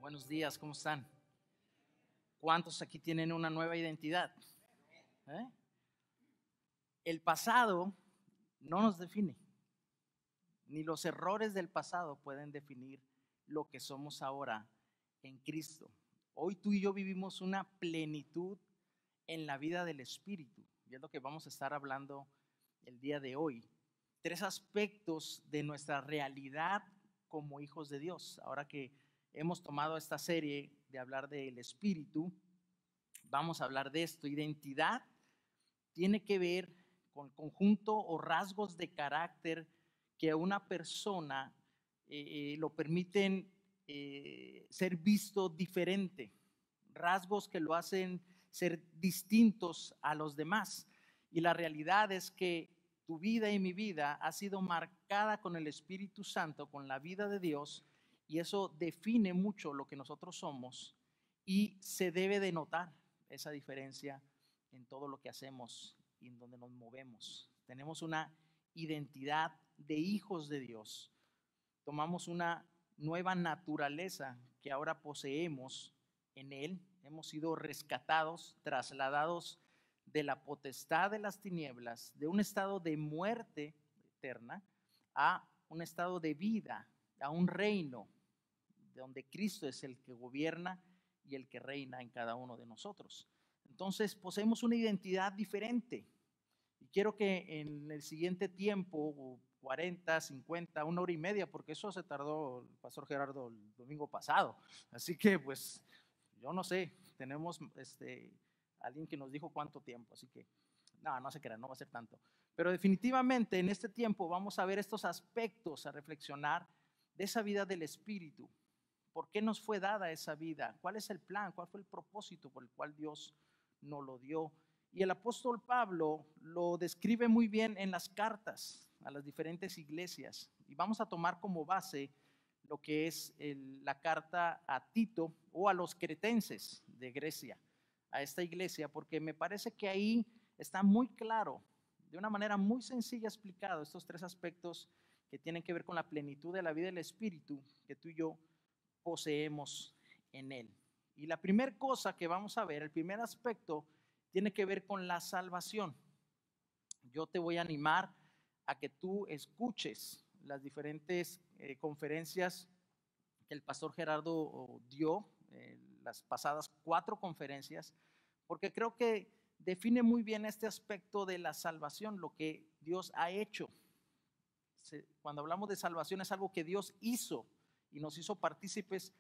Buenos días, ¿cómo están? ¿Cuántos aquí tienen una nueva identidad? El pasado no nos define, ni los errores del pasado pueden definir lo que somos ahora en Cristo. Hoy tú y yo vivimos una plenitud en la vida del Espíritu, y es lo que vamos a estar hablando el día de hoy. 3 aspectos de nuestra realidad como hijos de Dios. Ahora que hemos tomado esta serie de hablar del Espíritu, vamos a hablar de esto. Identidad tiene que ver con el conjunto o rasgos de carácter que a una persona lo permiten ser visto diferente, rasgos que lo hacen ser distintos a los demás. Y la realidad es que tu vida y mi vida ha sido marcada con el Espíritu Santo, con la vida de Dios, y eso define mucho lo que nosotros somos, y se debe de notar esa diferencia en todo lo que hacemos y en donde nos movemos. Tenemos una identidad de hijos de Dios. Tomamos una nueva naturaleza que ahora poseemos en Él. Hemos sido rescatados, trasladados de la potestad de las tinieblas, de un estado de muerte eterna a un estado de vida, a un reino donde Cristo es el que gobierna y el que reina en cada uno de nosotros. Entonces poseemos una identidad diferente, y quiero que en el siguiente tiempo, 40, 50, 1 hora y media, porque eso se tardó el pastor Gerardo el domingo pasado, así que pues yo no sé, tenemos alguien que nos dijo cuánto tiempo, así que no se crean, no va a ser tanto, pero definitivamente en este tiempo vamos a ver estos aspectos, a reflexionar de esa vida del Espíritu. ¿Por qué nos fue dada esa vida? ¿Cuál es el plan? ¿Cuál fue el propósito por el cual Dios nos lo dio? Y el apóstol Pablo lo describe muy bien en las cartas a las diferentes iglesias. Y vamos a tomar como base lo que es la carta a Tito o a los cretenses de Grecia, a esta iglesia, porque me parece que ahí está muy claro, de una manera muy sencilla explicado, estos 3 aspectos que tienen que ver con la plenitud de la vida del Espíritu que tú y yo poseemos en Él. Y la primera cosa que vamos a ver, el primer aspecto, tiene que ver con la salvación. Yo te voy a animar a que tú escuches las diferentes conferencias que el pastor Gerardo dio, las pasadas 4 conferencias, porque creo que define muy bien este aspecto de la salvación, lo que Dios ha hecho. Cuando hablamos de salvación es algo que Dios hizo y nos hizo partícipes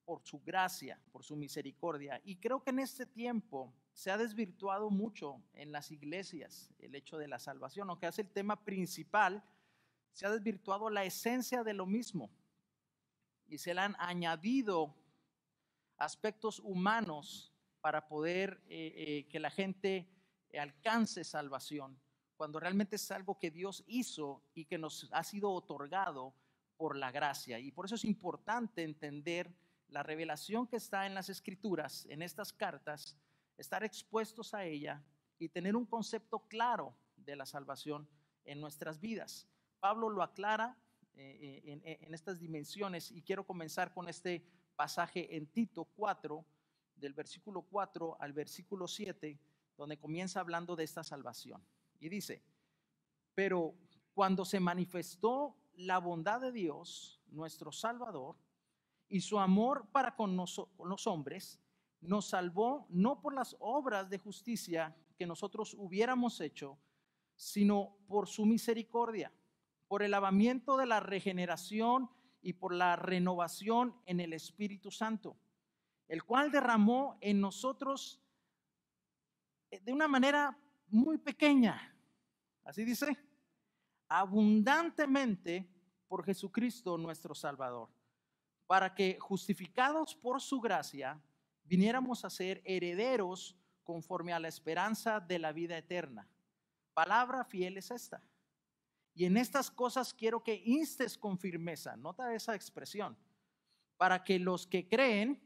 por su gracia, por su misericordia. Y creo que en este tiempo se ha desvirtuado mucho en las iglesias el hecho de la salvación, aunque es el tema principal, se ha desvirtuado la esencia de lo mismo y se le han añadido aspectos humanos para poder que la gente alcance salvación, cuando realmente es algo que Dios hizo y que nos ha sido otorgado por la gracia. Y por eso es importante entender la revelación que está en las Escrituras, en estas cartas, estar expuestos a ella y tener un concepto claro de la salvación en nuestras vidas. Pablo lo aclara en estas dimensiones, y quiero comenzar con este pasaje en Tito 4, del versículo 4 al versículo 7, donde comienza hablando de esta salvación. Y dice: pero cuando se manifestó la bondad de Dios, nuestro Salvador, y su amor para con los hombres, nos salvó no por las obras de justicia que nosotros hubiéramos hecho, sino por su misericordia, por el lavamiento de la regeneración y por la renovación en el Espíritu Santo, el cual derramó en nosotros de una manera muy pequeña, así dice, abundantemente por Jesucristo nuestro Salvador, para que, justificados por su gracia, viniéramos a ser herederos conforme a la esperanza de la vida eterna. Palabra fiel es esta. Y en estas cosas quiero que instes con firmeza, nota esa expresión, para que los que creen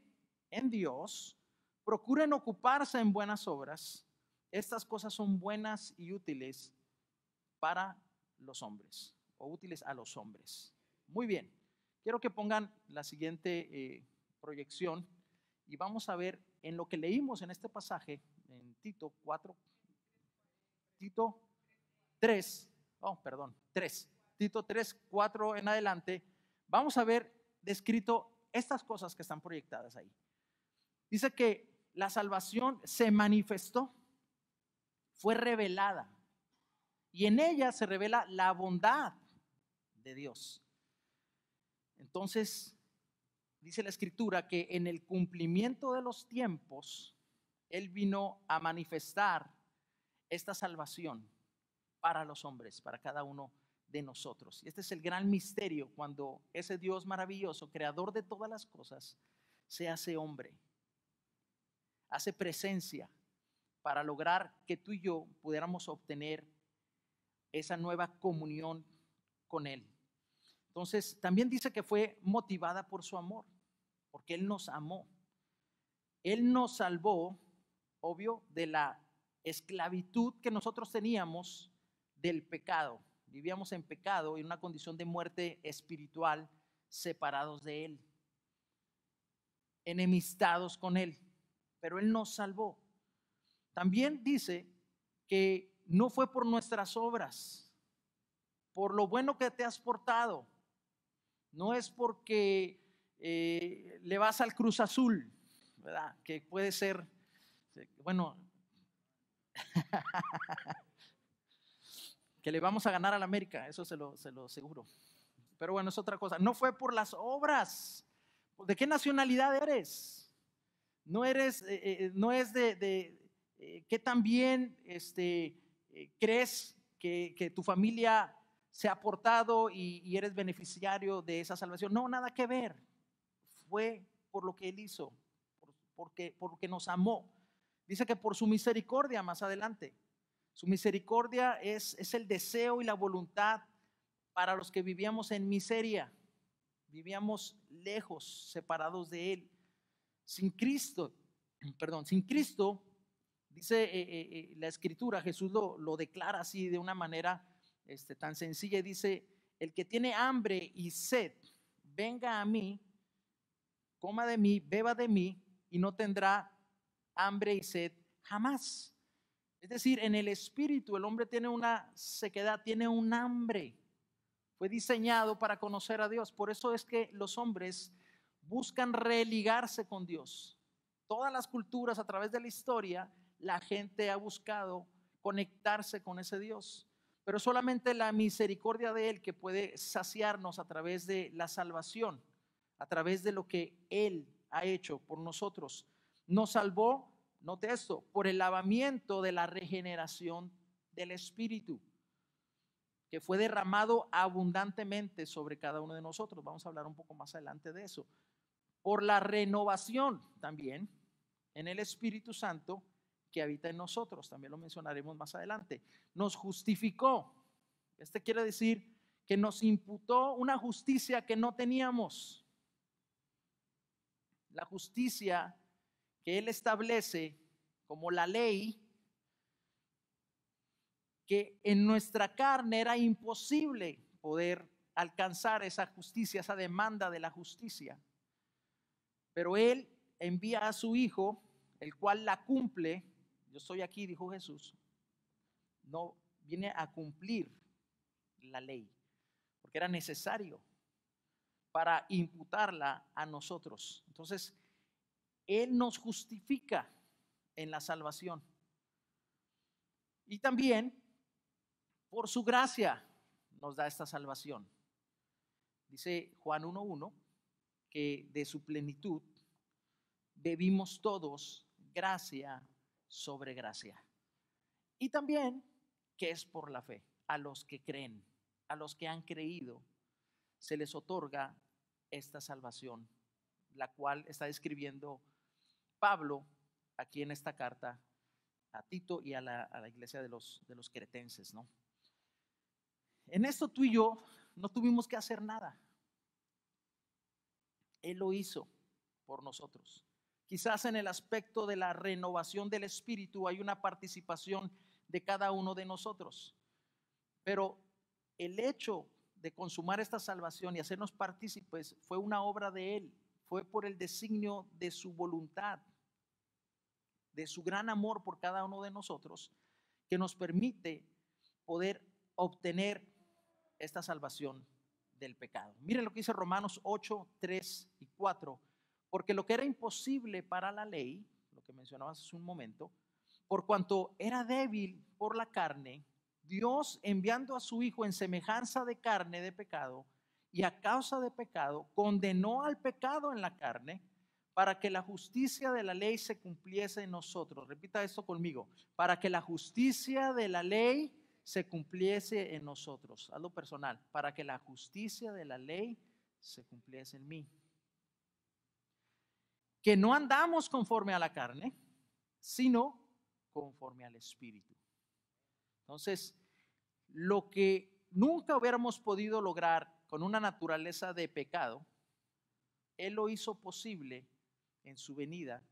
en Dios procuren ocuparse en buenas obras. Estas cosas son buenas y útiles para los hombres, o útiles a los hombres. Muy bien, quiero que pongan la siguiente proyección, y vamos a ver en lo que leímos en este pasaje, en Tito 4, Tito 3, Tito 3, 4 en adelante. Vamos a ver descrito estas cosas que están proyectadas ahí. Dice que la salvación se manifestó, fue revelada, y en ella se revela la bondad de Dios. Entonces, dice la Escritura que en el cumplimiento de los tiempos, Él vino a manifestar esta salvación para los hombres, para cada uno de nosotros. Y este es el gran misterio, cuando ese Dios maravilloso, creador de todas las cosas, se hace hombre, hace presencia para lograr que tú y yo pudiéramos obtener esa nueva comunión con Él. Entonces, también dice que fue motivada por su amor, porque Él nos amó. Él nos salvó, obvio, de la esclavitud que nosotros teníamos del pecado. Vivíamos en pecado, en una condición de muerte espiritual, separados de Él, enemistados con Él, pero Él nos salvó. También dice que no fue por nuestras obras, por lo bueno que te has portado. No es porque le vas al Cruz Azul, ¿verdad? Que puede ser, bueno, que le vamos a ganar al América, eso se lo aseguro. Pero bueno, es otra cosa. No fue por las obras. ¿De qué nacionalidad eres? No eres, no es de qué tan bien crees que tu familia se ha portado y eres beneficiario de esa salvación. No, nada que ver. Fue por lo que Él hizo, porque nos amó. Dice que por su misericordia, más adelante. Su misericordia es el deseo y la voluntad para los que vivíamos en miseria, vivíamos lejos, separados de Él. Sin Cristo, dice la Escritura, Jesús lo declara así de una manera tan sencilla, y dice: el que tiene hambre y sed, venga a mí, coma de mí, beba de mí, y no tendrá hambre y sed jamás. Es decir, en el espíritu el hombre tiene una sequedad, tiene un hambre. Fue diseñado para conocer a Dios. Por eso es que los hombres buscan religarse con Dios. Todas las culturas, a través de la historia, la gente ha buscado conectarse con ese Dios. Pero solamente la misericordia de Él, que puede saciarnos a través de la salvación, a través de lo que Él ha hecho por nosotros. Nos salvó, note esto, por el lavamiento de la regeneración del Espíritu, que fue derramado abundantemente sobre cada uno de nosotros. Vamos a hablar un poco más adelante de eso. Por la renovación también en el Espíritu Santo que habita en nosotros. También lo mencionaremos más adelante. Nos justificó. Quiere decir que nos imputó una justicia que no teníamos. La justicia que Él establece como la ley, que en nuestra carne era imposible poder alcanzar esa justicia, esa demanda de la justicia. Pero Él envía a su Hijo, el cual la cumple. Yo estoy aquí, dijo Jesús. No viene a cumplir la ley, porque era necesario para imputarla a nosotros. Entonces, Él nos justifica en la salvación. Y también, por su gracia, nos da esta salvación. Dice Juan 1:1 que de su plenitud bebimos todos gracia sobre gracia. Y también que es por la fe. A los que creen, a los que han creído, se les otorga esta salvación, la cual está describiendo Pablo aquí en esta carta a Tito y a la iglesia de los cretenses, ¿no? En esto tú y yo no tuvimos que hacer nada. Él lo hizo por nosotros. Quizás en el aspecto de la renovación del espíritu hay una participación de cada uno de nosotros, pero el hecho de consumar esta salvación y hacernos partícipes fue una obra de Él, fue por el designio de su voluntad, de su gran amor por cada uno de nosotros, que nos permite poder obtener esta salvación del pecado. Miren lo que dice Romanos 8, 3 y 4. Porque lo que era imposible para la ley, lo que mencionabas hace un momento, por cuanto era débil por la carne, Dios, enviando a su Hijo en semejanza de carne de pecado, y a causa de pecado, condenó al pecado en la carne, para que la justicia de la ley se cumpliese en nosotros. Repita esto conmigo: para que la justicia de la ley se cumpliese en nosotros. Hazlo personal: para que la justicia de la ley se cumpliese en mí. Que no andamos conforme a la carne, sino conforme al Espíritu. Entonces, lo que nunca hubiéramos podido lograr con una naturaleza de pecado, Él lo hizo posible en su venida,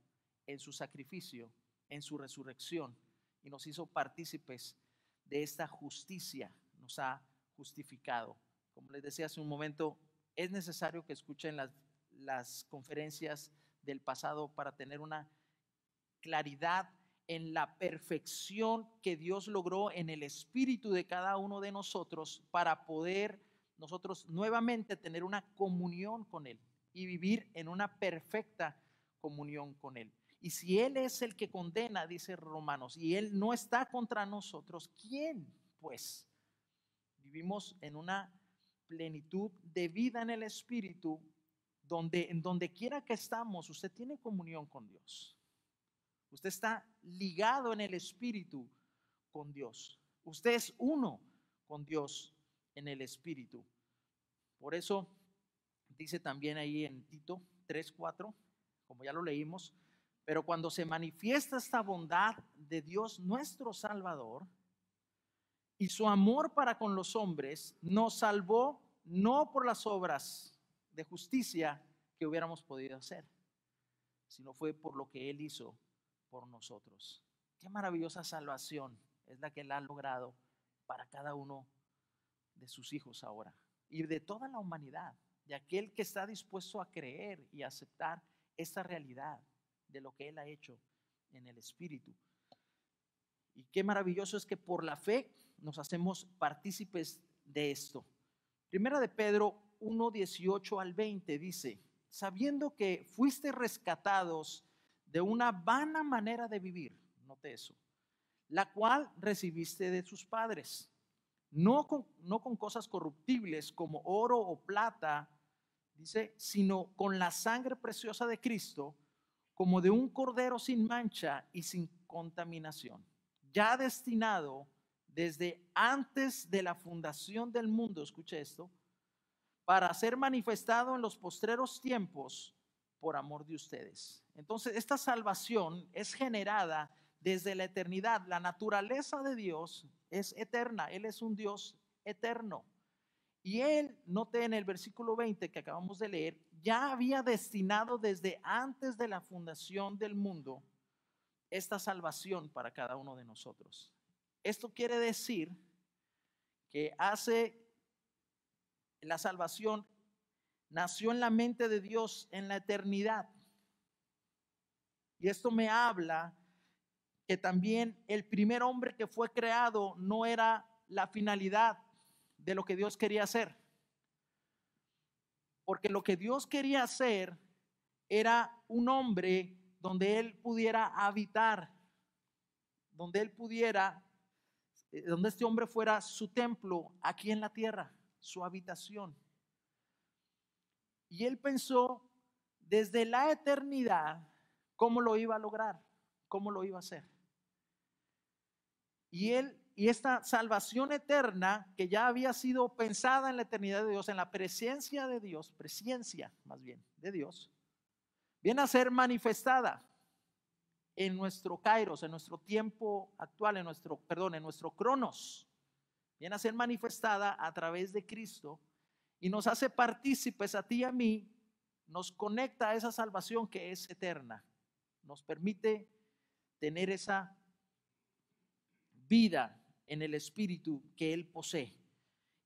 en su sacrificio, en su resurrección, y nos hizo partícipes de esta justicia. Nos ha justificado. Como les decía hace un momento, es necesario que escuchen las conferencias del pasado para tener una claridad en la perfección que Dios logró en el espíritu de cada uno de nosotros, para poder nosotros nuevamente tener una comunión con Él y vivir en una perfecta comunión con Él. Y si Él es el que condena, dice Romanos, y Él no está contra nosotros, ¿quién pues? Vivimos en una plenitud de vida en el espíritu, en donde quiera que estamos, usted tiene comunión con Dios. Usted está ligado en el espíritu con Dios. Usted es uno con Dios en el espíritu. Por eso dice también ahí en Tito 3:4, como ya lo leímos: pero cuando se manifiesta esta bondad de Dios nuestro Salvador y su amor para con los hombres, nos salvó no por las obras de justicia que hubiéramos podido hacer, sino fue por lo que Él hizo por nosotros. Qué maravillosa salvación es la que Él ha logrado para cada uno de sus hijos ahora, y de toda la humanidad, de aquel que está dispuesto a creer y aceptar esta realidad de lo que Él ha hecho en el Espíritu. Y qué maravilloso es que por la fe nos hacemos partícipes de esto. Primera de Pedro 1:18 al 20 dice: sabiendo que fuiste rescatados de una vana manera de vivir, note eso, la cual recibiste de tus padres, no con cosas corruptibles como oro o plata, dice, sino con la sangre preciosa de Cristo, como de un cordero sin mancha y sin contaminación, ya destinado desde antes de la fundación del mundo, escuche esto, para ser manifestado en los postreros tiempos por amor de ustedes. Entonces, esta salvación es generada desde la eternidad. La naturaleza de Dios es eterna. Él es un Dios eterno. Y Él, note en el versículo 20 que acabamos de leer, ya había destinado desde antes de la fundación del mundo esta salvación para cada uno de nosotros. Esto quiere decir que la salvación nació en la mente de Dios en la eternidad. Y esto me habla que también el primer hombre que fue creado no era la finalidad de lo que Dios quería hacer. Porque lo que Dios quería hacer era un hombre donde Él pudiera habitar, donde este hombre fuera su templo aquí en la tierra, su habitación. Y Él pensó desde la eternidad cómo lo iba a lograr, cómo lo iba a hacer. Y esta salvación eterna que ya había sido pensada en la eternidad de Dios, en la presencia de Dios, presencia más bien de Dios, viene a ser manifestada en nuestro kairos, en nuestro tiempo actual, en nuestro cronos. Viene a ser manifestada a través de Cristo y nos hace partícipes a ti y a mí, nos conecta a esa salvación que es eterna, nos permite tener esa vida en el Espíritu que Él posee.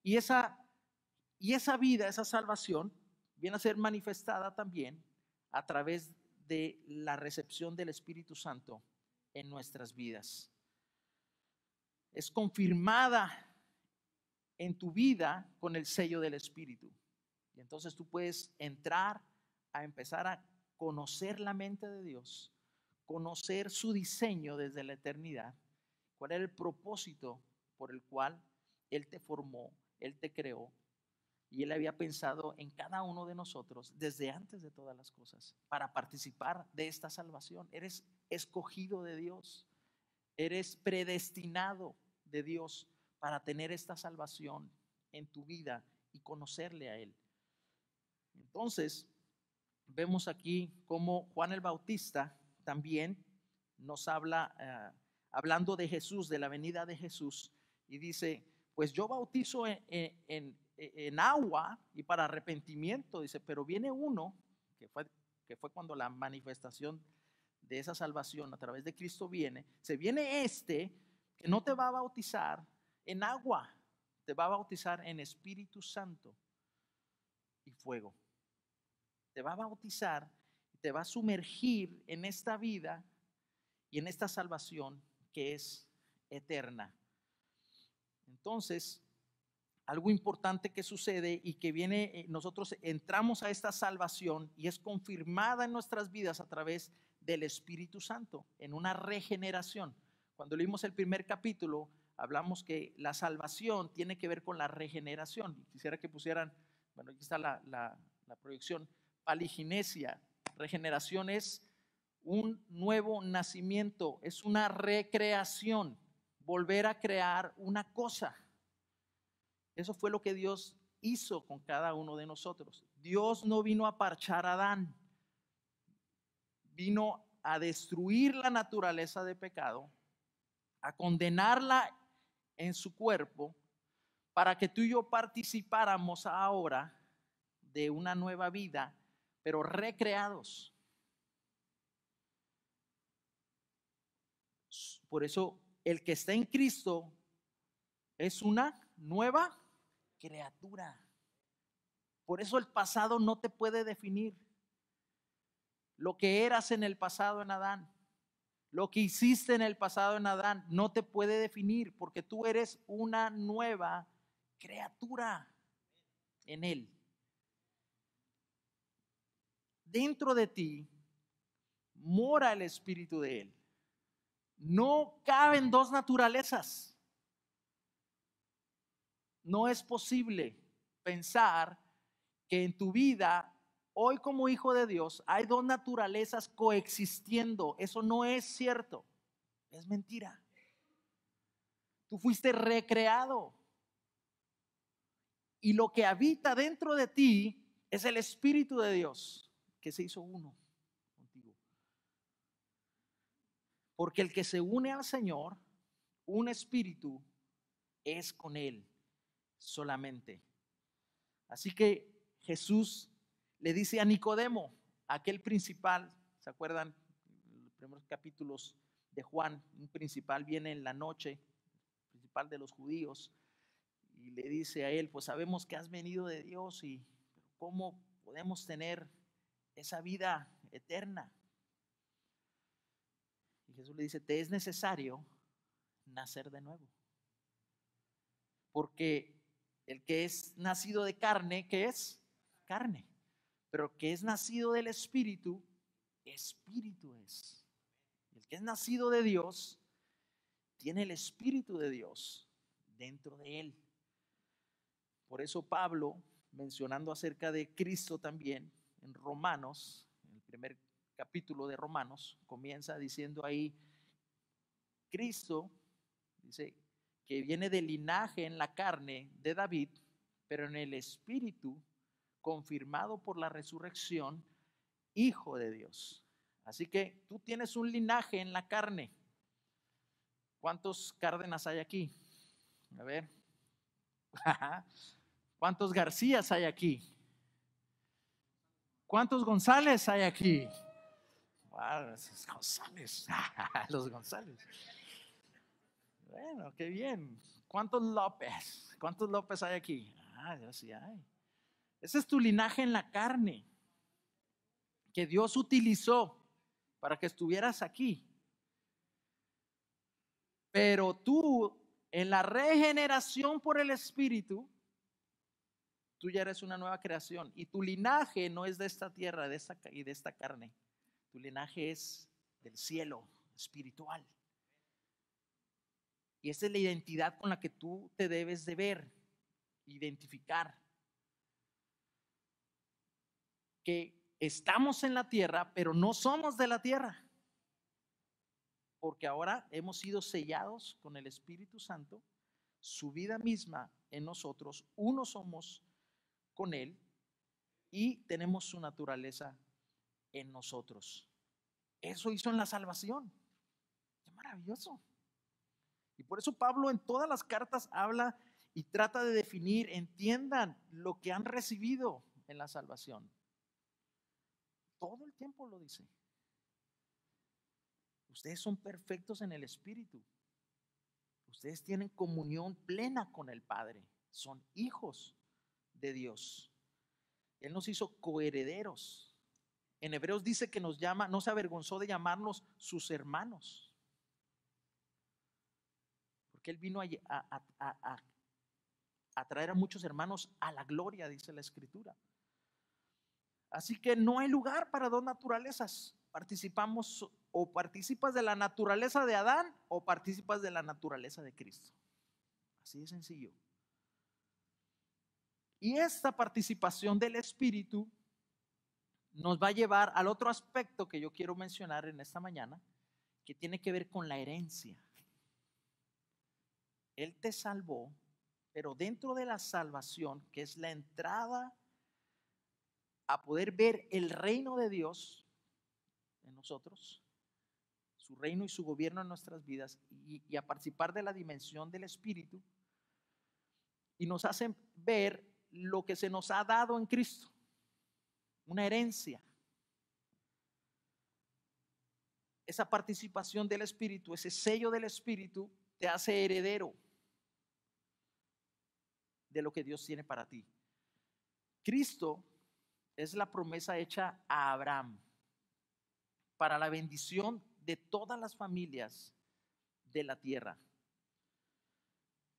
Y esa vida, esa salvación, viene a ser manifestada también a través de la recepción del Espíritu Santo en nuestras vidas. Es confirmada en tu vida con el sello del Espíritu. Y entonces tú puedes entrar a empezar a conocer la mente de Dios, conocer su diseño desde la eternidad, cuál era el propósito por el cual Él te formó, Él te creó. Y Él había pensado en cada uno de nosotros desde antes de todas las cosas para participar de esta salvación. Eres escogido de Dios, eres predestinado de Dios para tener esta salvación en tu vida y conocerle a Él. Entonces, vemos aquí cómo Juan el Bautista también nos habla, hablando de Jesús, de la venida de Jesús, y dice, pues yo bautizo en agua y para arrepentimiento, dice, pero viene uno que fue cuando la manifestación de esa salvación a través de Cristo viene, que no te va a bautizar en agua, te va a bautizar en Espíritu Santo y fuego. Te va a bautizar y te va a sumergir en esta vida y en esta salvación que es eterna. Entonces, algo importante que sucede y que viene, nosotros entramos a esta salvación y es confirmada en nuestras vidas a través del Espíritu Santo, en una regeneración. Cuando leímos el primer capítulo, hablamos que la salvación tiene que ver con la regeneración. Quisiera que pusieran, bueno, aquí está la proyección, paliginesia. Regeneración es un nuevo nacimiento, es una recreación, volver a crear una cosa. Eso fue lo que Dios hizo con cada uno de nosotros. Dios no vino a parchar a Adán, vino a destruir la naturaleza de pecado, a condenarla en su cuerpo, para que tú y yo participáramos ahora de una nueva vida, pero recreados. Por eso el que está en Cristo es una nueva criatura. Por eso el pasado no te puede definir. Lo que eras en el pasado en Adán, lo que hiciste en el pasado en Adán, no te puede definir, porque tú eres una nueva criatura en Él. Dentro de ti mora el Espíritu de Él. No caben dos naturalezas. No es posible pensar que en tu vida, hoy como hijo de Dios, hay dos naturalezas coexistiendo. Eso no es cierto. Es mentira. Tú fuiste recreado. Y lo que habita dentro de ti es el Espíritu de Dios que se hizo uno contigo. Porque el que se une al Señor, un espíritu es con Él solamente. Así que Jesús le dice a Nicodemo, aquel principal, ¿se acuerdan? En los primeros capítulos de Juan, un principal viene en la noche, principal de los judíos, y le dice a él, pues sabemos que has venido de Dios y ¿cómo podemos tener esa vida eterna? Y Jesús le dice, te es necesario nacer de nuevo. Porque el que es nacido de carne, ¿qué es? Carne. Pero el que es nacido del Espíritu, Espíritu es. El que es nacido de Dios, tiene el Espíritu de Dios dentro de él. Por eso Pablo, mencionando acerca de Cristo también, en Romanos, en el primer capítulo de Romanos, comienza diciendo ahí, Cristo, dice, que viene del linaje en la carne de David, pero en el espíritu, confirmado por la resurrección, hijo de Dios. Así que tú tienes un linaje en la carne. ¿Cuántos Cárdenas hay aquí? A ver. ¿Cuántos Garcías hay aquí? ¿Cuántos González hay aquí? Wow, esos González. Los González. Bueno, qué bien. ¿Cuántos López? ¿Cuántos López hay aquí? Ya sí hay. Ese es tu linaje en la carne, que Dios utilizó para que estuvieras aquí. Pero tú, en la regeneración por el Espíritu, tú ya eres una nueva creación. Y tu linaje no es de esta tierra y de esta carne. Tu linaje es del cielo, espiritual. Y esa es la identidad con la que tú te debes de ver, identificar. Que estamos en la tierra, pero no somos de la tierra. Porque ahora hemos sido sellados con el Espíritu Santo, su vida misma en nosotros, uno somos con Él y tenemos su naturaleza en nosotros. Eso hizo en la salvación. Qué maravilloso. Y por eso Pablo en todas las cartas habla y trata de definir, entiendan lo que han recibido en la salvación. Todo el tiempo lo dice. Ustedes son perfectos en el Espíritu. Ustedes tienen comunión plena con el Padre. Son hijos de Dios. Él nos hizo coherederos. En Hebreos dice que nos llama, no se avergonzó de llamarnos sus hermanos. Porque Él vino a traer a muchos hermanos a la gloria, dice la Escritura. Así que no hay lugar para dos naturalezas. Participamos o participas de la naturaleza de Adán o participas de la naturaleza de Cristo. Así de sencillo. Y esta participación del Espíritu nos va a llevar al otro aspecto que yo quiero mencionar en esta mañana, que tiene que ver con la herencia. Él te salvó, pero dentro de la salvación, que es la entrada a poder ver el reino de Dios en nosotros, su reino y su gobierno en nuestras vidas, y a participar de la dimensión del Espíritu, y nos hacen ver lo que se nos ha dado en Cristo, una herencia. Esa participación del Espíritu, ese sello del Espíritu, te hace heredero de lo que Dios tiene para ti. Cristo es la promesa hecha a Abraham para la bendición de todas las familias de la tierra.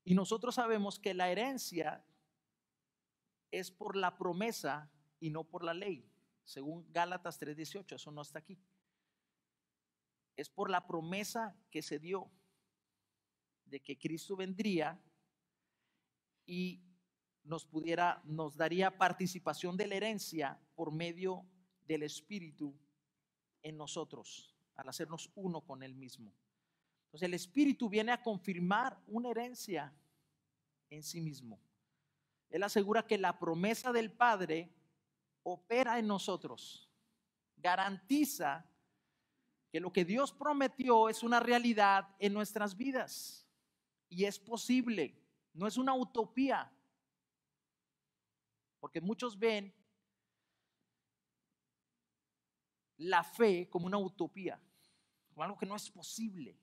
Y nosotros sabemos que la herencia es por la promesa y no por la ley, según Gálatas 3:18, eso no está aquí. Es por la promesa que se dio de que Cristo vendría y nos daría participación de la herencia por medio del Espíritu en nosotros, al hacernos uno con Él mismo. Entonces el Espíritu viene a confirmar una herencia en sí mismo. Él asegura que la promesa del Padre opera en nosotros, garantiza que lo que Dios prometió es una realidad en nuestras vidas y es posible, no es una utopía, porque muchos ven la fe como una utopía, como algo que no es posible,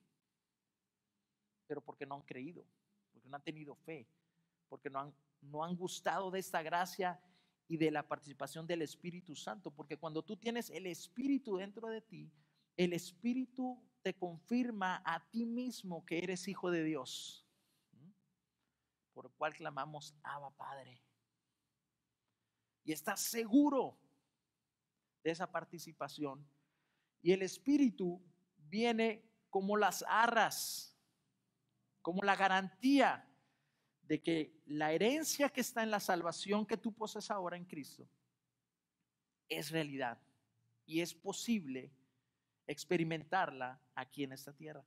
pero porque no han creído, porque no han tenido fe, porque no han gustado de esta gracia y de la participación del Espíritu Santo, porque cuando tú tienes el Espíritu dentro de ti, el Espíritu te confirma a ti mismo que eres hijo de Dios, por el cual clamamos Abba Padre, y estás seguro de esa participación, y el Espíritu viene como las arras, como la garantía de que la herencia que está en la salvación que tú posees ahora en Cristo es realidad y es posible experimentarla aquí en esta tierra.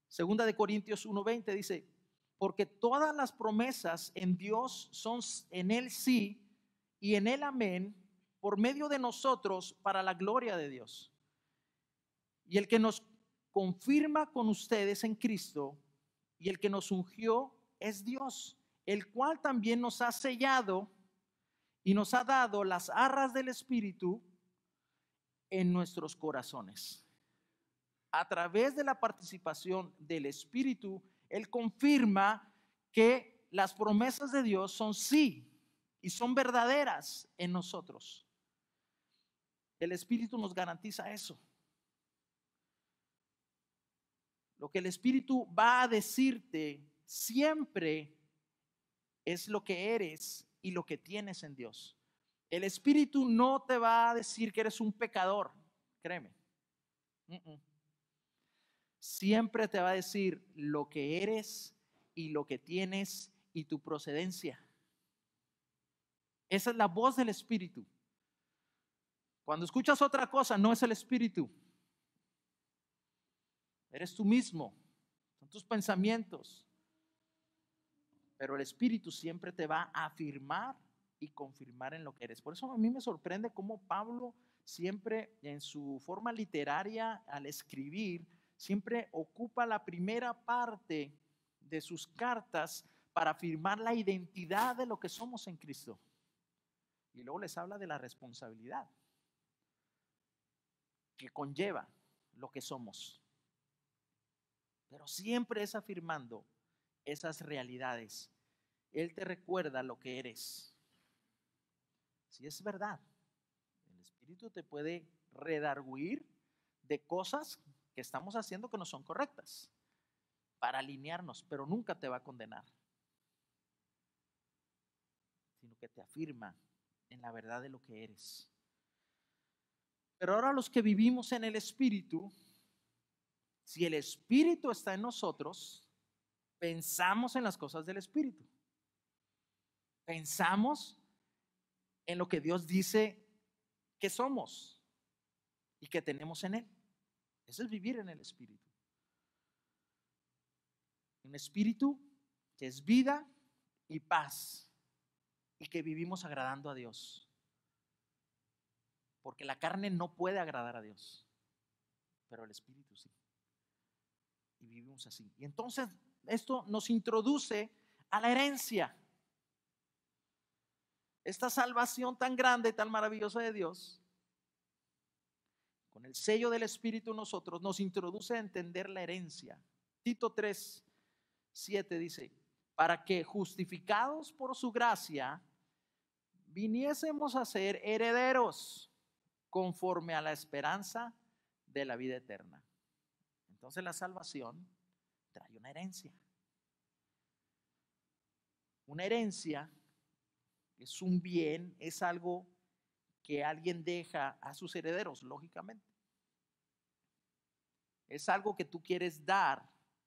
Segunda de Corintios 1:20 dice, porque todas las promesas en Dios son en Él sí y en Él amén, por medio de nosotros para la gloria de Dios. Y el que nos confirma con ustedes en Cristo y el que nos ungió es Dios, el cual también nos ha sellado y nos ha dado las arras del Espíritu en nuestros corazones. A través de la participación del Espíritu, Él confirma que las promesas de Dios son sí y son verdaderas en nosotros. El Espíritu nos garantiza eso. Lo que el Espíritu va a decirte siempre es lo que eres y lo que tienes en Dios. El Espíritu no te va a decir que eres un pecador, créeme. Siempre te va a decir lo que eres y lo que tienes y tu procedencia. Esa es la voz del Espíritu. Cuando escuchas otra cosa, no es el Espíritu. Eres tú mismo, son tus pensamientos. Pero el Espíritu siempre te va a afirmar y confirmar en lo que eres. Por eso a mí me sorprende cómo Pablo siempre en su forma literaria al escribir, siempre ocupa la primera parte de sus cartas para afirmar la identidad de lo que somos en Cristo. Y luego les habla de la responsabilidad que conlleva lo que somos. Pero siempre es afirmando esas realidades. Él te recuerda lo que eres. Si es verdad, el Espíritu te puede redarguir de cosas que estamos haciendo que no son correctas para alinearnos, pero nunca te va a condenar, sino que te afirma en la verdad de lo que eres. Pero ahora los que vivimos en el Espíritu, si el Espíritu está en nosotros, pensamos en las cosas del Espíritu. Pensamos en lo que Dios dice que somos y que tenemos en Él. Eso es vivir en el Espíritu. Un espíritu que es vida y paz y que vivimos agradando a Dios. Porque la carne no puede agradar a Dios, pero el Espíritu sí. Y vivimos así. Y entonces esto nos introduce a la herencia. Esta salvación tan grande, tan maravillosa de Dios, con el sello del Espíritu en nosotros, nos introduce a entender la herencia. Tito 3:7 dice, para que justificados por su gracia, viniésemos a ser herederos conforme a la esperanza de la vida eterna. Entonces la salvación trae una herencia. Una herencia es un bien, es algo que alguien deja a sus herederos, lógicamente. Es algo que tú quieres dar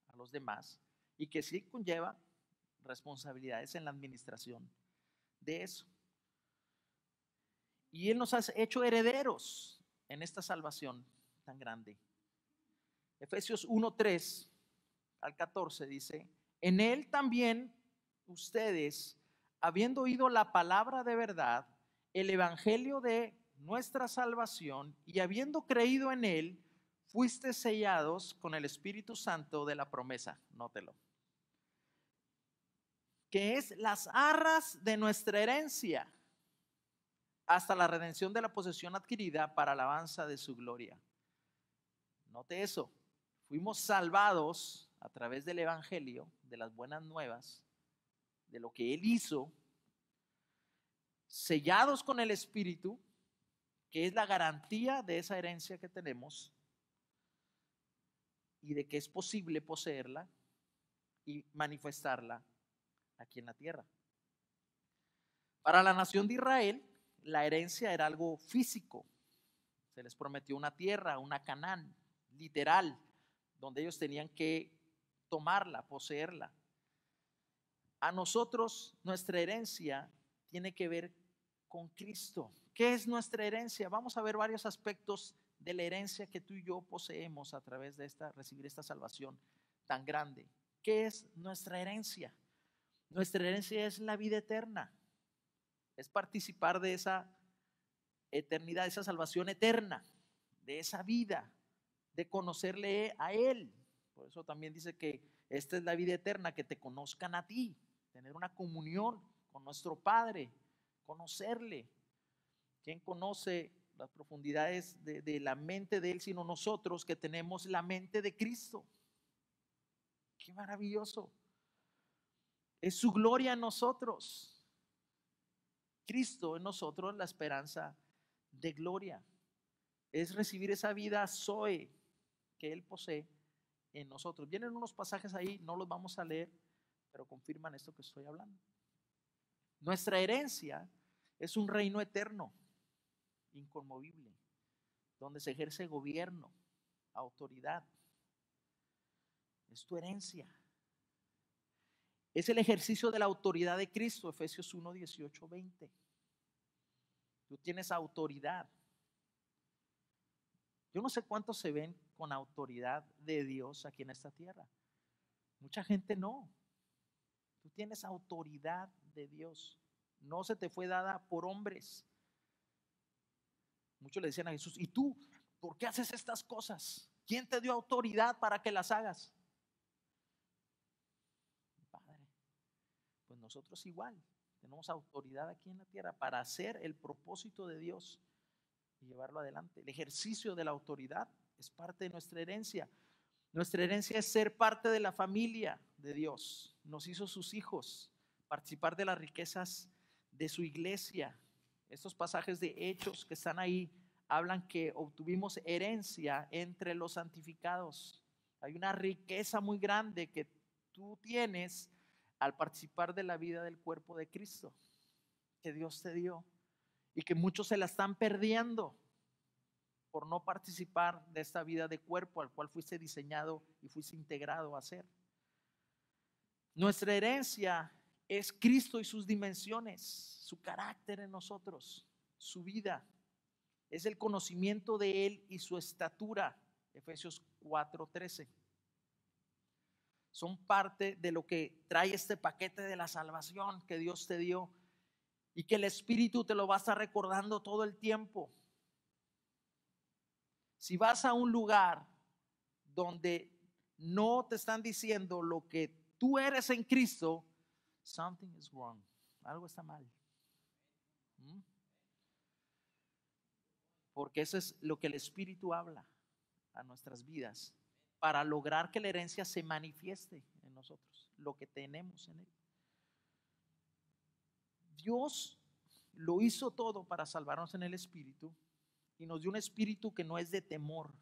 a los demás y que sí conlleva responsabilidades en la administración de eso. Y Él nos ha hecho herederos en esta salvación tan grande. Efesios 1:3-14 dice, en Él también ustedes, habiendo oído la palabra de verdad, el evangelio de nuestra salvación, y habiendo creído en Él, fuiste sellados con el Espíritu Santo de la promesa, nótelo, que es las arras de nuestra herencia, hasta la redención de la posesión adquirida para alabanza de su gloria. Note eso, fuimos salvados a través del Evangelio, de las buenas nuevas, de lo que Él hizo, sellados con el Espíritu, que es la garantía de esa herencia que tenemos y de que es posible poseerla y manifestarla aquí en la tierra. Para la nación de Israel, la herencia era algo físico. Se les prometió una tierra, una Canaán, literal, donde ellos tenían que tomarla, poseerla. A nosotros, nuestra herencia tiene que ver con Cristo. ¿Qué es nuestra herencia? Vamos a ver varios aspectos de la herencia que tú y yo poseemos a través de recibir esta salvación tan grande. ¿Qué es nuestra herencia? Nuestra herencia es la vida eterna. Es participar de esa eternidad, de esa salvación eterna, de esa vida, de conocerle a Él. Por eso también dice que esta es la vida eterna, que te conozcan a ti, tener una comunión con nuestro Padre, conocerle. ¿Quién conoce las profundidades de la mente de Él sino nosotros que tenemos la mente de Cristo? Qué maravilloso. Es su gloria en nosotros. Cristo en nosotros, la esperanza de gloria. Es recibir esa vida Zoe que Él posee en nosotros. Vienen unos pasajes ahí, no los vamos a leer, pero confirman esto que estoy hablando. Nuestra herencia es un reino eterno, inconmovible, donde se ejerce gobierno, autoridad. Es tu herencia. Es el ejercicio de la autoridad de Cristo, Efesios 1, 18, 20. Tú tienes autoridad. Yo no sé cuántos se ven con autoridad de Dios aquí en esta tierra. Mucha gente no. Tú tienes autoridad de Dios. No se te fue dada por hombres. Muchos le decían a Jesús, ¿y tú por qué haces estas cosas? ¿Quién te dio autoridad para que las hagas? Padre, pues nosotros igual tenemos autoridad aquí en la tierra para hacer el propósito de Dios y llevarlo adelante. El ejercicio de la autoridad es parte de nuestra herencia. Nuestra herencia es ser parte de la familia de Dios. Nos hizo sus hijos, participar de las riquezas de su iglesia. Estos pasajes de Hechos que están ahí hablan que obtuvimos herencia entre los santificados. Hay una riqueza muy grande que tú tienes al participar de la vida del cuerpo de Cristo, que Dios te dio y que muchos se la están perdiendo por no participar de esta vida de cuerpo al cual fuiste diseñado y fuiste integrado a ser. Nuestra herencia es Cristo y sus dimensiones, su carácter en nosotros, su vida. Es el conocimiento de Él y su estatura, Efesios 4:13. Son parte de lo que trae este paquete de la salvación que Dios te dio y que el Espíritu te lo va a estar recordando todo el tiempo. Si vas a un lugar donde no te están diciendo lo que tú eres en Cristo, something is wrong. Algo está mal. Porque eso es lo que el Espíritu habla a nuestras vidas para lograr que la herencia se manifieste en nosotros, lo que tenemos en Él. Dios lo hizo todo para salvarnos en el Espíritu y nos dio un espíritu que no es de temor,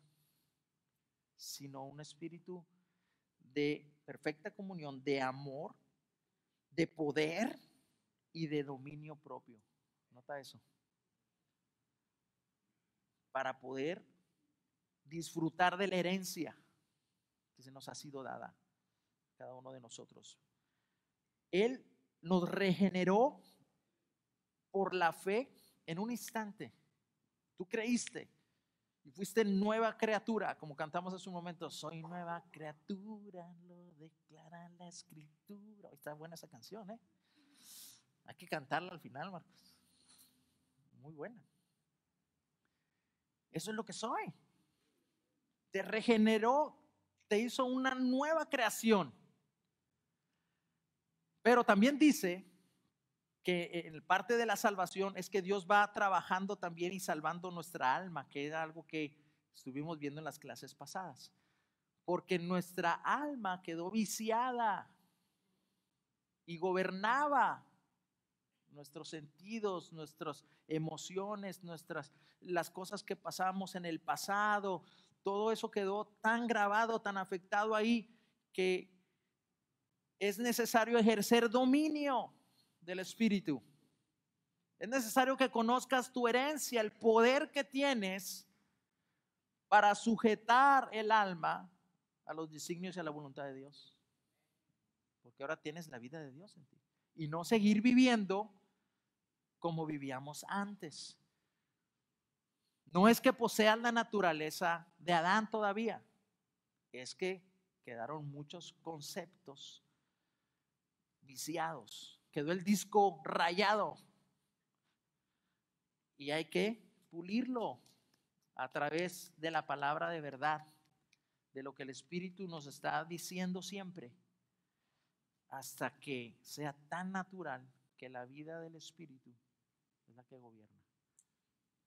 sino un espíritu de perfecta comunión, de amor, de poder y de dominio propio. Nota eso. Para poder disfrutar de la herencia que se nos ha sido dada a cada uno de nosotros. Él nos regeneró por la fe en un instante. Tú creíste y fuiste nueva criatura, como cantamos hace un momento. Soy nueva criatura, lo declara la Escritura. Está buena esa canción, ¿eh? Hay que cantarla al final, Marcos. Muy buena. Eso es lo que soy. te regeneró, te hizo una nueva creación. Pero también dice que en parte de la salvación es que Dios va trabajando también y salvando nuestra alma, que era algo que estuvimos viendo en las clases pasadas. Porque nuestra alma quedó viciada y gobernaba nuestros sentidos, nuestras emociones, las cosas que pasamos en el pasado. Todo eso quedó tan grabado, tan afectado ahí, que es necesario ejercer dominio del Espíritu. Es necesario que conozcas tu herencia, el poder que tienes para sujetar el alma a los designios y a la voluntad de Dios. Porque ahora tienes la vida de Dios en ti. Y no seguir viviendo como vivíamos antes. No es que poseas la naturaleza de Adán todavía, es que quedaron muchos conceptos viciados, quedó el disco rayado y hay que pulirlo a través de la palabra de verdad, de lo que el Espíritu nos está diciendo siempre, hasta que sea tan natural que la vida del Espíritu es la que gobierna.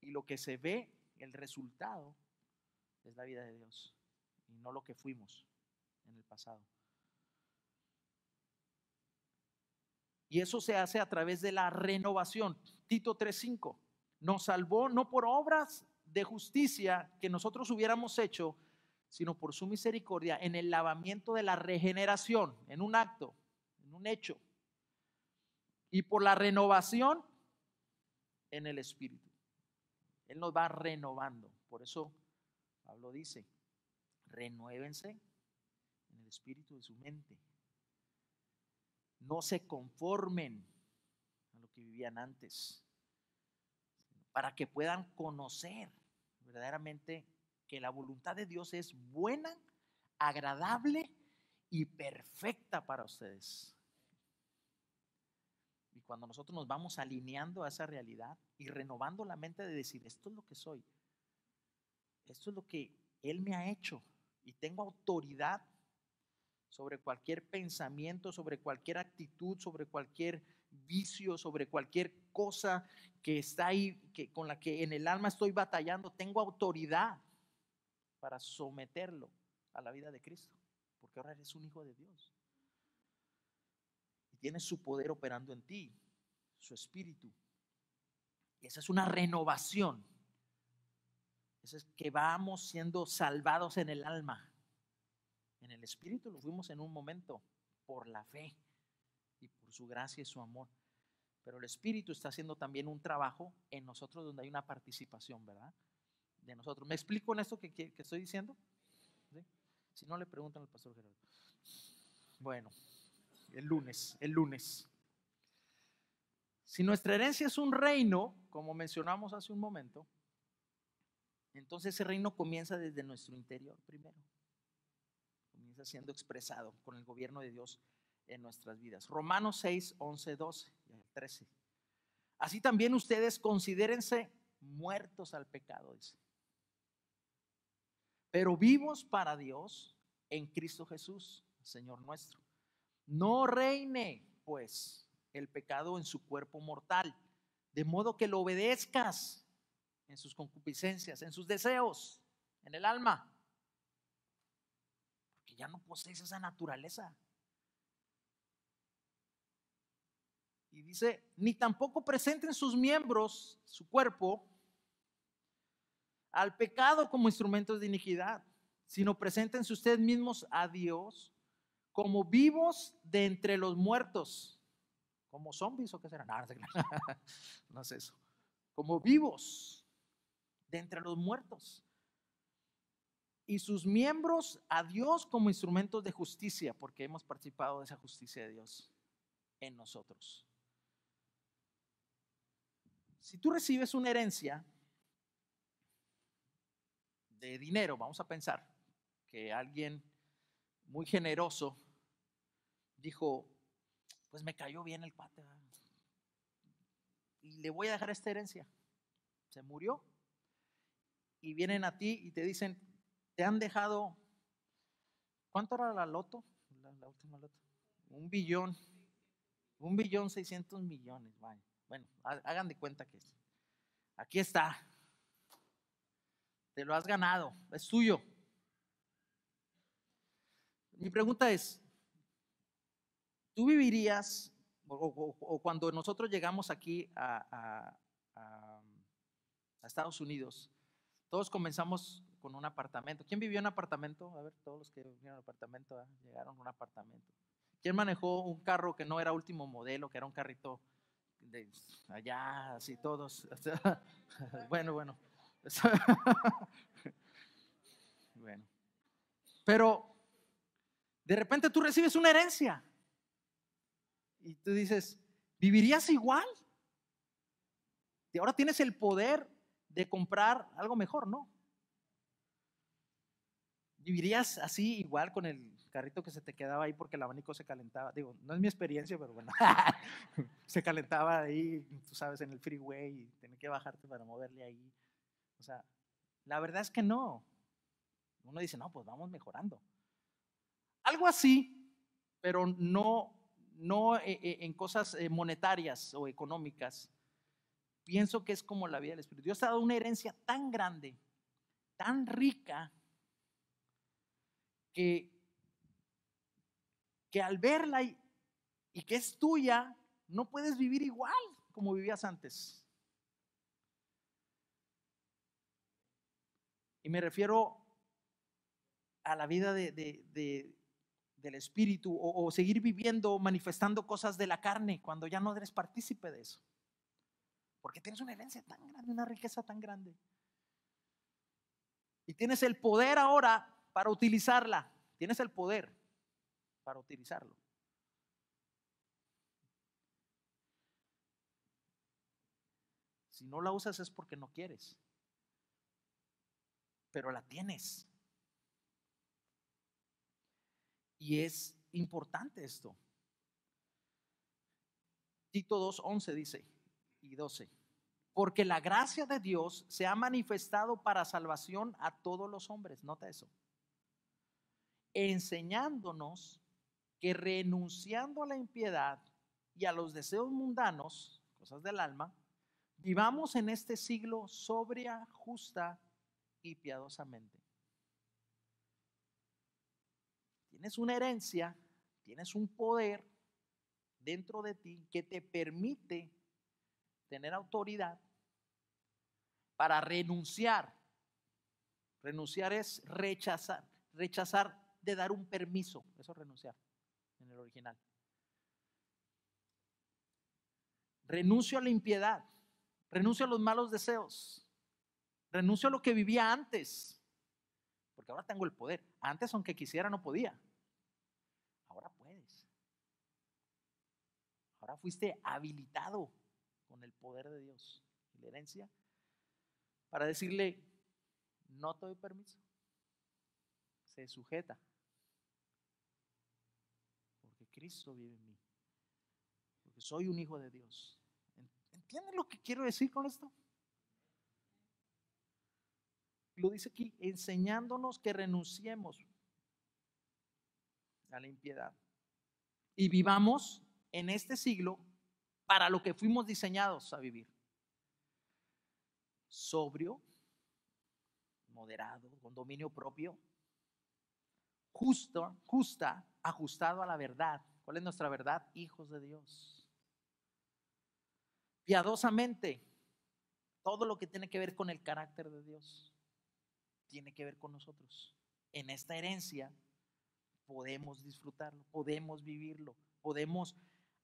Y lo que se ve, el resultado, es la vida de Dios y no lo que fuimos en el pasado. Y eso se hace a través de la renovación. Tito 3:5 nos salvó no por obras de justicia que nosotros hubiéramos hecho, sino por su misericordia en el lavamiento de la regeneración, en un acto, en un hecho, y por la renovación en el Espíritu. Él nos va renovando. Por eso Pablo dice, renuévense en el espíritu de su mente. No se conformen a lo que vivían antes, para que puedan conocer verdaderamente que la voluntad de Dios es buena, agradable y perfecta para ustedes. Y cuando nosotros nos vamos alineando a esa realidad y renovando la mente de decir, esto es lo que soy, esto es lo que Él me ha hecho y tengo autoridad sobre cualquier pensamiento, sobre cualquier actitud, sobre cualquier vicio, sobre cualquier cosa que está ahí, con la que en el alma estoy batallando, tengo autoridad para someterlo a la vida de Cristo, porque ahora eres un hijo de Dios y tienes su poder operando en ti, su espíritu. Y esa es una renovación. Eso es que vamos siendo salvados en el alma. En el espíritu lo fuimos en un momento por la fe y por su gracia y su amor. Pero el Espíritu está haciendo también un trabajo en nosotros donde hay una participación, ¿verdad? De nosotros. ¿Me explico en esto que estoy diciendo? ¿Sí? Si no, le preguntan al pastor Gerardo. Bueno, el lunes. Si nuestra herencia es un reino, como mencionamos hace un momento, entonces ese reino comienza desde nuestro interior primero. Comienza siendo expresado con el gobierno de Dios en nuestras vidas. Romanos 6, 11, 12 y 13. Así también ustedes considérense muertos al pecado, dice, pero vivos para Dios en Cristo Jesús, Señor nuestro. No reine, pues, el pecado en su cuerpo mortal, de modo que lo obedezcas en sus concupiscencias, en sus deseos, en el alma, porque ya no posees esa naturaleza. Y dice, ni tampoco presenten sus miembros, su cuerpo, al pecado como instrumentos de iniquidad, sino preséntense ustedes mismos a Dios como vivos de entre los muertos, como zombies o qué será, no es eso, como vivos de entre los muertos, y sus miembros a Dios como instrumentos de justicia, porque hemos participado de esa justicia de Dios en nosotros. Si tú recibes una herencia de dinero, vamos a pensar que alguien muy generoso dijo, pues me cayó bien el cuate y le voy a dejar esta herencia. Se murió y vienen a ti y te dicen, te han dejado, ¿cuánto era la loto? La última loto. 1 billón, 1.600.000.000. Vaya. Bueno, hagan de cuenta que aquí está. Te lo has ganado, es tuyo. Mi pregunta es, ¿tú vivirías, o cuando nosotros llegamos aquí a Estados Unidos, todos comenzamos con un apartamento? ¿Quién vivió en apartamento? A ver, todos los que vivieron en apartamento, llegaron a un apartamento. ¿Quién manejó un carro que no era último modelo, que era un carrito de allá, así todos? Bueno. Bueno, pero de repente tú recibes una herencia y tú dices, ¿vivirías igual? Y ahora tienes el poder de comprar algo mejor, ¿no? ¿Vivirías así igual con el carrito que se te quedaba ahí porque el abanico se calentaba? Digo, no es mi experiencia, pero bueno, se calentaba ahí, tú sabes, en el freeway y tenés que bajarte para moverle ahí. O sea, la verdad es que no. Uno dice, no, pues vamos mejorando. Algo así, pero no en cosas monetarias o económicas. Pienso que es como la vida del Espíritu. Dios te ha dado una herencia tan grande, tan rica, que al verla y que es tuya, no puedes vivir igual como vivías antes. Y me refiero a la vida del Espíritu, o seguir viviendo, manifestando cosas de la carne cuando ya no eres partícipe de eso. Porque tienes una herencia tan grande, una riqueza tan grande. Y tienes el poder ahora para utilizarla. Tienes el poder para utilizarlo. Si no la usas es porque no quieres. Pero la tienes. Y es importante esto. Tito 2:11 dice y 12. Porque la gracia de Dios se ha manifestado para salvación a todos los hombres. Nota eso. Enseñándonos que renunciando a la impiedad y a los deseos mundanos, cosas del alma, vivamos en este siglo sobria, justa y piadosamente. Tienes una herencia, tienes un poder dentro de ti que te permite tener autoridad para renunciar. Renunciar es rechazar de dar un permiso. Eso es renunciar en el original. Renuncio a la impiedad, renuncio a los malos deseos, renuncio a lo que vivía antes, porque ahora tengo el poder. Antes, aunque quisiera, no podía. Ahora puedes. Ahora fuiste habilitado con el poder de Dios y la herencia para decirle, no te doy permiso. Se sujeta, porque Cristo vive en mí, porque soy un hijo de Dios. ¿Entienden lo que quiero decir con esto? Lo dice aquí, enseñándonos que renunciemos a la impiedad y vivamos en este siglo para lo que fuimos diseñados a vivir. Sobrio, moderado, con dominio propio, justa, ajustado a la verdad. ¿Cuál es nuestra verdad? Hijos de Dios. Piadosamente, todo lo que tiene que ver con el carácter de Dios tiene que ver con nosotros. En esta herencia podemos disfrutarlo, podemos vivirlo, podemos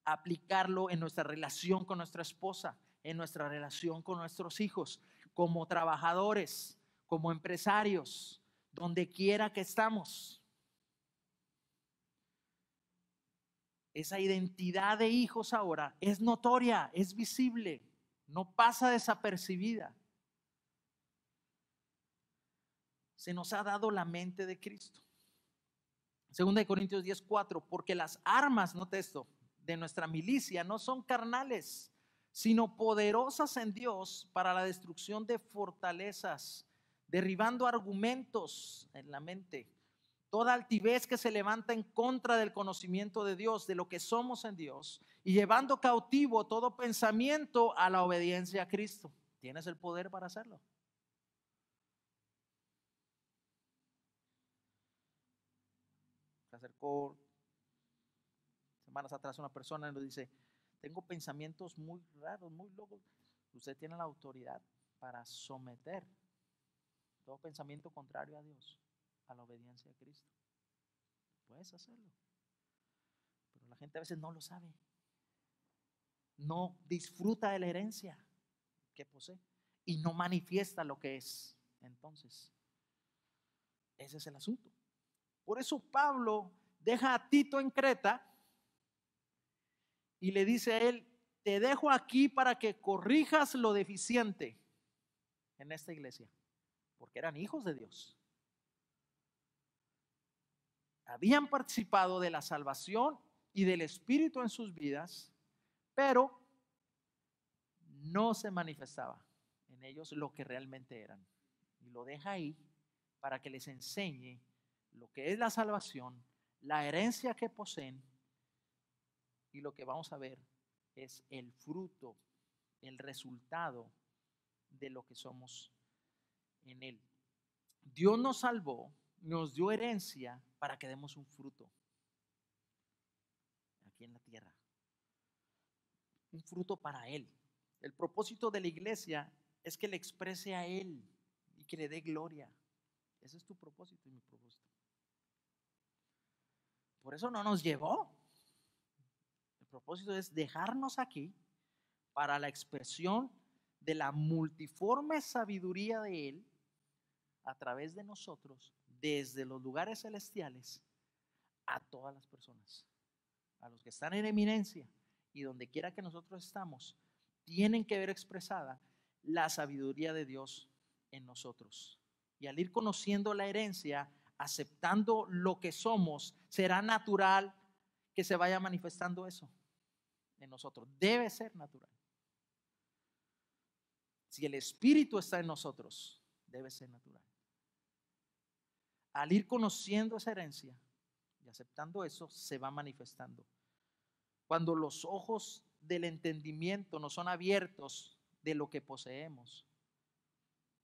aplicarlo en nuestra relación con nuestra esposa, en nuestra relación con nuestros hijos, como trabajadores, como empresarios, donde quiera que estamos. Esa identidad de hijos ahora es notoria, es visible, no pasa desapercibida. Se nos ha dado la mente de Cristo. 2 Corintios 10:4, porque las armas, note esto, de nuestra milicia no son carnales, sino poderosas en Dios para la destrucción de fortalezas, derribando argumentos en la mente, toda altivez que se levanta en contra del conocimiento de Dios, de lo que somos en Dios, y llevando cautivo todo pensamiento a la obediencia a Cristo. Tienes el poder para hacerlo. Se acercó semanas atrás una persona y nos dice: tengo pensamientos muy raros, muy locos. Usted tiene la autoridad para someter todo pensamiento contrario a Dios a la obediencia a Cristo. Puedes hacerlo. Pero la gente a veces no lo sabe. No disfruta de la herencia que posee y no manifiesta lo que es. Entonces, ese es el asunto. Por eso Pablo deja a Tito en Creta y le dice a él: te dejo aquí para que corrijas lo deficiente en esta iglesia, porque eran hijos de Dios. Habían participado de la salvación y del Espíritu en sus vidas, pero no se manifestaba en ellos lo que realmente eran. Y lo deja ahí para que les enseñe lo que es la salvación, la herencia que poseen, y lo que vamos a ver es el fruto, el resultado de lo que somos en Él. Dios nos salvó, nos dio herencia para que demos un fruto aquí en la tierra, un fruto para Él. El propósito de la iglesia es que le exprese a Él y que le dé gloria. Ese es tu propósito y mi propósito. Por eso no nos llevó. El propósito es dejarnos aquí para la expresión de la multiforme sabiduría de Él a través de nosotros, desde los lugares celestiales, a todas las personas, a los que están en eminencia y donde quiera que nosotros estamos, tienen que ver expresada la sabiduría de Dios en nosotros. Y al ir conociendo la herencia, aceptando lo que somos, será natural que se vaya manifestando eso en nosotros. Debe ser natural. Si el Espíritu está en nosotros, debe ser natural. Al ir conociendo esa herencia y aceptando eso, se va manifestando. Cuando los ojos del entendimiento no son abiertos de lo que poseemos,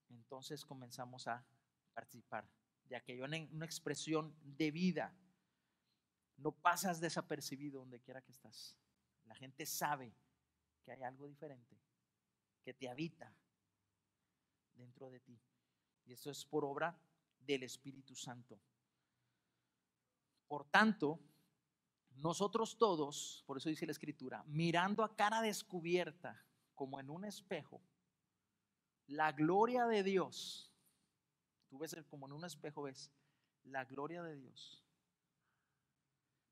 entonces comenzamos a participar de aquello, una expresión de vida. No pasas desapercibido donde quiera que estás. La gente sabe que hay algo diferente que te habita dentro de ti. Y esto es por obra del Espíritu Santo. Por tanto, nosotros todos, por eso dice la Escritura, mirando a cara descubierta, como en un espejo, la gloria de Dios. Tú ves como en un espejo, ves la gloria de Dios.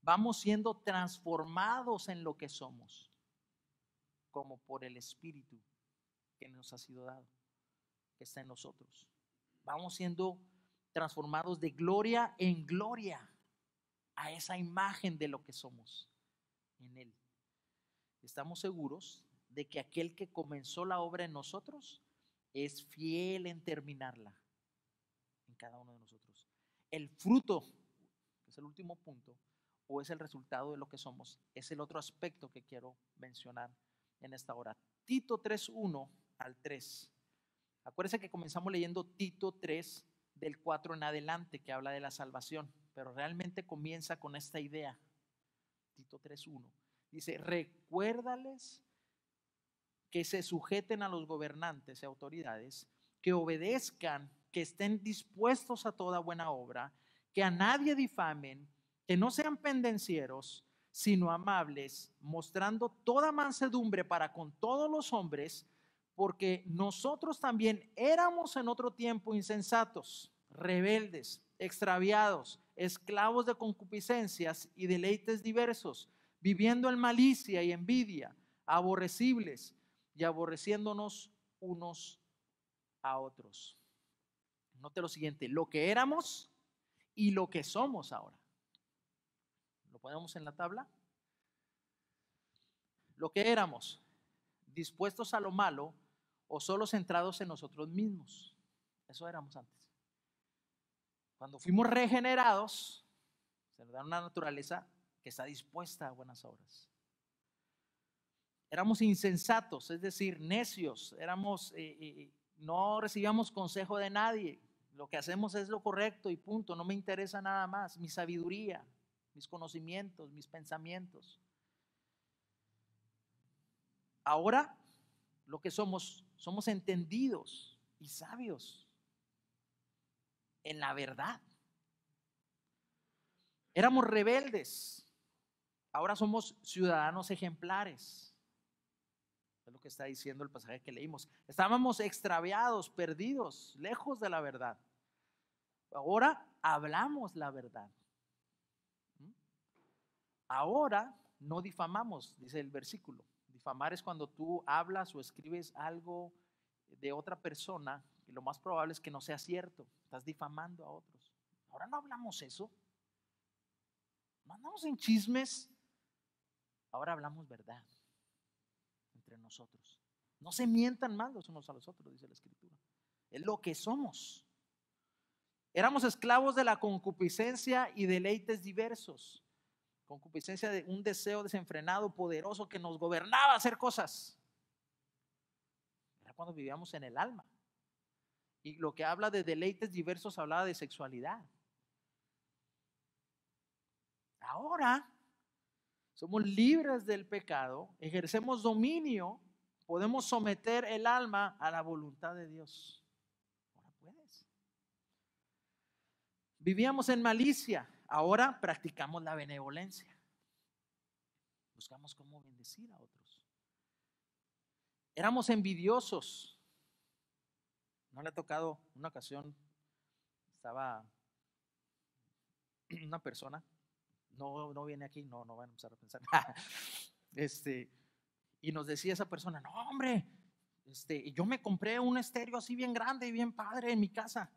Vamos siendo transformados en lo que somos, como por el Espíritu que nos ha sido dado, que está en nosotros. Vamos siendo transformados de gloria en gloria a esa imagen de lo que somos en Él. Estamos seguros de que aquel que comenzó la obra en nosotros es fiel en terminarla en cada uno de nosotros. El fruto, que es el último punto, o es el resultado de lo que somos, es el otro aspecto que quiero mencionar en esta hora. Tito 3:1 al 3. Acuérdense que comenzamos leyendo Tito 3 del 4 en adelante, que habla de la salvación, pero realmente comienza con esta idea. Tito 3:1 dice: recuérdales que se sujeten a los gobernantes y autoridades, que obedezcan, que estén dispuestos a toda buena obra, que a nadie difamen, que no sean pendencieros, sino amables, mostrando toda mansedumbre para con todos los hombres, porque nosotros también éramos en otro tiempo insensatos, rebeldes, extraviados, esclavos de concupiscencias y deleites diversos, viviendo en malicia y envidia, aborrecibles y aborreciéndonos unos a otros. Note lo siguiente: lo que éramos y lo que somos ahora. ¿Lo ponemos en la tabla? Lo que éramos, dispuestos a lo malo o solo centrados en nosotros mismos. Eso éramos antes. Cuando fuimos regenerados, se nos da una naturaleza que está dispuesta a buenas obras. Éramos insensatos, es decir, necios. No recibíamos consejo de nadie. Lo que hacemos es lo correcto y punto. No me interesa nada más. Mi sabiduría, mis conocimientos, mis pensamientos. Ahora lo que somos entendidos y sabios en la verdad. Éramos rebeldes, ahora somos ciudadanos ejemplares. Es lo que está diciendo el pasaje que leímos. Estábamos extraviados, perdidos, lejos de la verdad. Ahora hablamos la verdad. Ahora no difamamos, dice el versículo. Difamar es cuando tú hablas o escribes algo de otra persona y lo más probable es que no sea cierto. Estás difamando a otros. Ahora no hablamos eso. No andamos en chismes. Ahora hablamos verdad entre nosotros. No se mientan mal los unos a los otros, dice la Escritura. Es lo que somos. Éramos esclavos de la concupiscencia y deleites diversos. Concupiscencia de un deseo desenfrenado, poderoso, que nos gobernaba a hacer cosas. Era cuando vivíamos en el alma. Y lo que habla de deleites diversos hablaba de sexualidad. Ahora somos libres del pecado, ejercemos dominio, podemos someter el alma a la voluntad de Dios. Ahora puedes. Vivíamos en malicia, ahora practicamos la benevolencia. Buscamos cómo bendecir a otros. Éramos envidiosos. ¿No le ha tocado una ocasión? Estaba una persona, no viene aquí, no van a empezar a pensar. Y nos decía esa persona, no hombre, yo me compré un estéreo así bien grande y bien padre en mi casa.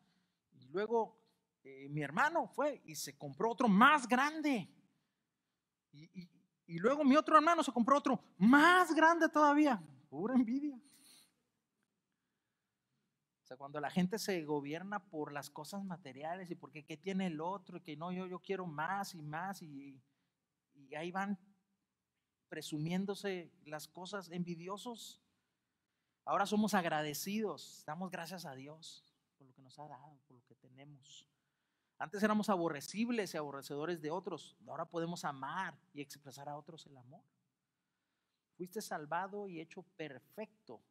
Y luego mi hermano fue y se compró otro más grande. Y luego mi otro hermano se compró otro más grande todavía. Pura envidia. O sea, cuando la gente se gobierna por las cosas materiales y porque qué tiene el otro y que no, yo quiero más y más y ahí van presumiéndose las cosas, envidiosos. Ahora somos agradecidos, damos gracias a Dios por lo que nos ha dado, por lo que tenemos. Antes éramos aborrecibles y aborrecedores de otros, ahora podemos amar y expresar a otros el amor. Fuiste salvado y hecho perfecto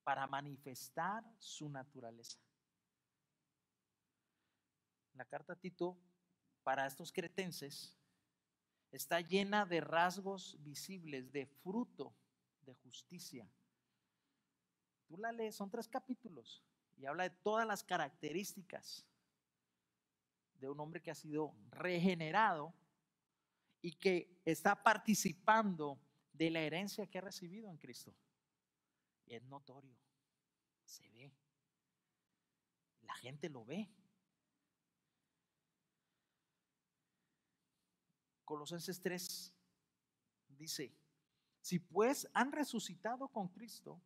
para manifestar su naturaleza. La carta a Tito para estos cretenses está llena de rasgos visibles, de fruto de justicia. Tú la lees, son 3 capítulos y habla de todas las características de un hombre que ha sido regenerado y que está participando de la herencia que ha recibido en Cristo. Y es notorio, se ve, la gente lo ve. Colosenses 3 dice: si pues han resucitado con Cristo,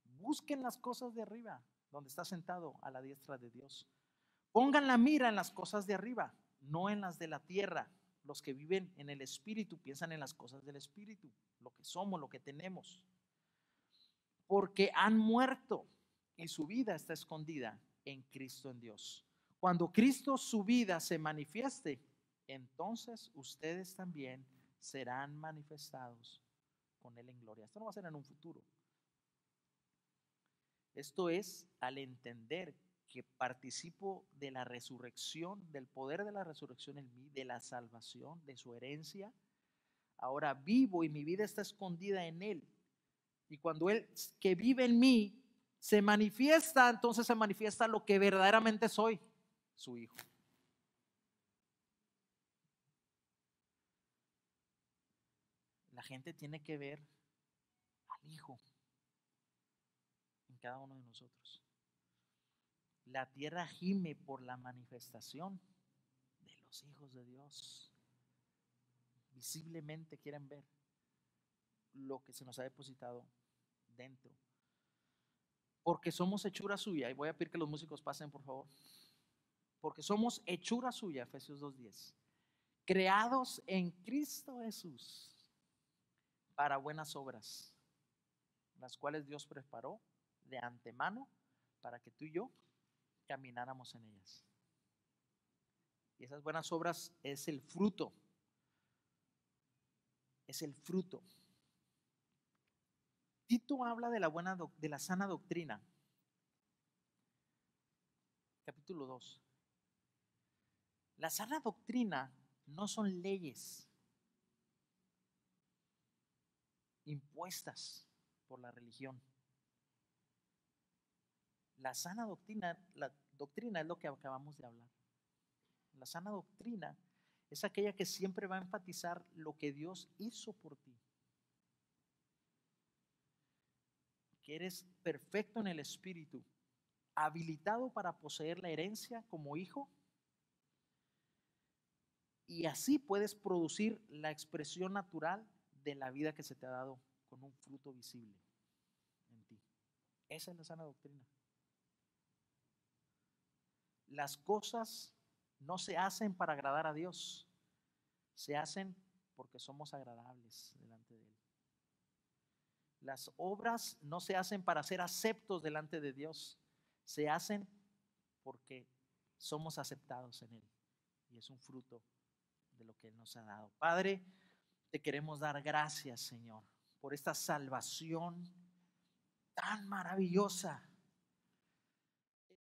busquen las cosas de arriba, donde está sentado a la diestra de Dios. Pongan la mira en las cosas de arriba, no en las de la tierra. Los que viven en el Espíritu piensan en las cosas del Espíritu, lo que somos, lo que tenemos. Porque han muerto y su vida está escondida en Cristo, en Dios. Cuando Cristo, su vida, se manifieste, entonces ustedes también serán manifestados con Él en gloria. Esto no va a ser en un futuro. Esto es al entender que participo de la resurrección, del poder de la resurrección en mí, de la salvación, de su herencia. Ahora vivo y mi vida está escondida en Él. Y cuando Él que vive en mí se manifiesta, entonces se manifiesta lo que verdaderamente soy, su hijo. La gente tiene que ver al Hijo en cada uno de nosotros. La tierra gime por la manifestación de los hijos de Dios. Visiblemente quieren ver lo que se nos ha depositado dentro. Porque somos hechura suya. Y voy a pedir que los músicos pasen, por favor. Porque somos hechura suya, Efesios 2:10. Creados en Cristo Jesús para buenas obras, las cuales Dios preparó de antemano para que tú y yo camináramos en ellas. Y esas buenas obras es el fruto. Es el fruto. Tito habla de de la sana doctrina. Capítulo 2. La sana doctrina no son leyes impuestas por la religión. La sana doctrina, la doctrina es lo que acabamos de hablar. La sana doctrina es aquella que siempre va a enfatizar lo que Dios hizo por ti. Que eres perfecto en el espíritu, habilitado para poseer la herencia como hijo, y así puedes producir la expresión natural de la vida que se te ha dado con un fruto visible en ti. Esa es la sana doctrina. Las cosas no se hacen para agradar a Dios, se hacen porque somos agradables delante de Él. Las obras no se hacen para ser aceptos delante de Dios, se hacen porque somos aceptados en Él. Y es un fruto de lo que Él nos ha dado. Padre, te queremos dar gracias, Señor, por esta salvación tan maravillosa